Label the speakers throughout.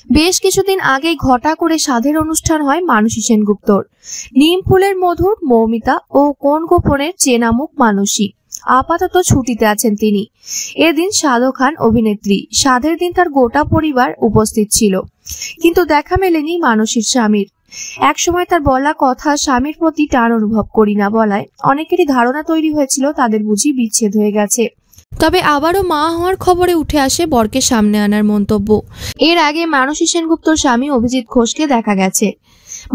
Speaker 1: বেশ কিছুদিন আগেই ঘটা করে সাধের অনুষ্ঠান হয় মানসী সেনগুপ্তর। নিম ফুলের মধুর মৌমিতা ও কোন গোপনের চেনা মুখ মানসী। আপাতত ছুটিতে আছেন তিনি। এদিন সাধু খান অভিনেত্রী, সাধের দিন তার গোটা পরিবার উপস্থিত ছিল, কিন্তু দেখা মেলেনি মানসীর স্বামীর। একসময় তার বলা কথা স্বামীর প্রতি টান অনুভব করি না বলায় অনেকেরই ধারণা তৈরি হয়েছিল তাদের বুঝি বিচ্ছেদ হয়ে গেছে। তবে আবারও মা হওয়ার খবরে উঠে আসে বরকে সামনে আনার মন্তব্য। এর আগে মানসী সেনগুপ্তর স্বামী অভিজিৎ ঘোষকে দেখা গেছে।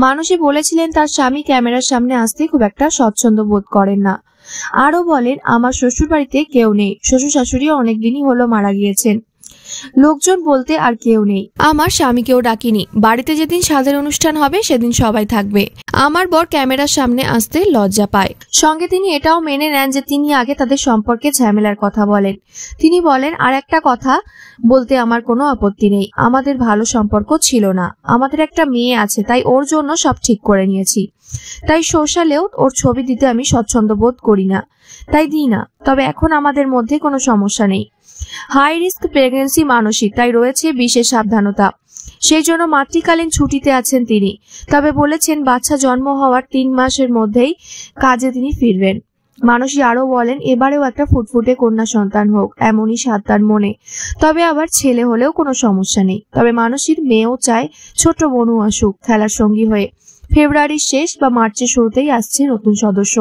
Speaker 1: মানসী বলেছিলেন তার স্বামী ক্যামেরার সামনে আসতে খুব একটা স্বচ্ছন্দ বোধ করেন না। আরো বলেন, আমার শ্বশুর বাড়িতে কেউ নেই, শ্বশুর শাশুড়িও অনেকদিনই হলো মারা গিয়েছেন, লোকজন বলতে আর কেউ নেই। আমার স্বামীকেও ডাকিনি, বাড়িতে যেদিন সাধের অনুষ্ঠান হবে সেদিন সবাই থাকবে। আমার বর ক্যামেরার সামনে আসতে লজ্জা পায়। সঙ্গে তিনি এটাও মেনে নেন যে তিনি আগে তাদের সম্পর্কে ঝামেলার কথা বলেন। তিনি বলেন, আর একটা কথা বলতে আমার কোনো আপত্তি নেই, আমাদের ভালো সম্পর্ক ছিল না, আমাদের একটা মেয়ে আছে, তাই ওর জন্য সব ঠিক করে নিয়েছি। তাই সোশ্যালেও ওর ছবি দিতে আমি স্বচ্ছন্দ বোধ করি না, তাই দিই না। তবে এখন আমাদের মধ্যে কোনো সমস্যা নেই। হাই রিস্ক প্রেগন্যান্সি মানসী, তাই রয়েছে বিশেষ সাবধানতা। সেই জন্য মাতৃকালীন ছুটিতে আছেন তিনি। তবে বলেছেন বাচ্চা জন্ম হওয়ার 3 মাসের মধ্যেই কাজে তিনি ফিরবেন। মানসী আরো বলেন, এবারেও একটা ফুটফুটে কন্যা সন্তান হোক এমনই সাধ তার মনে। তবে আবার ছেলে হলেও কোনো সমস্যা নেই। তবে মানসীর মেয়েও চায় ছোট বনু আসুক খেলার সঙ্গী হয়ে। ফেব্রুয়ারির শেষ বা মার্চের শুরুতেই আসছে নতুন সদস্য।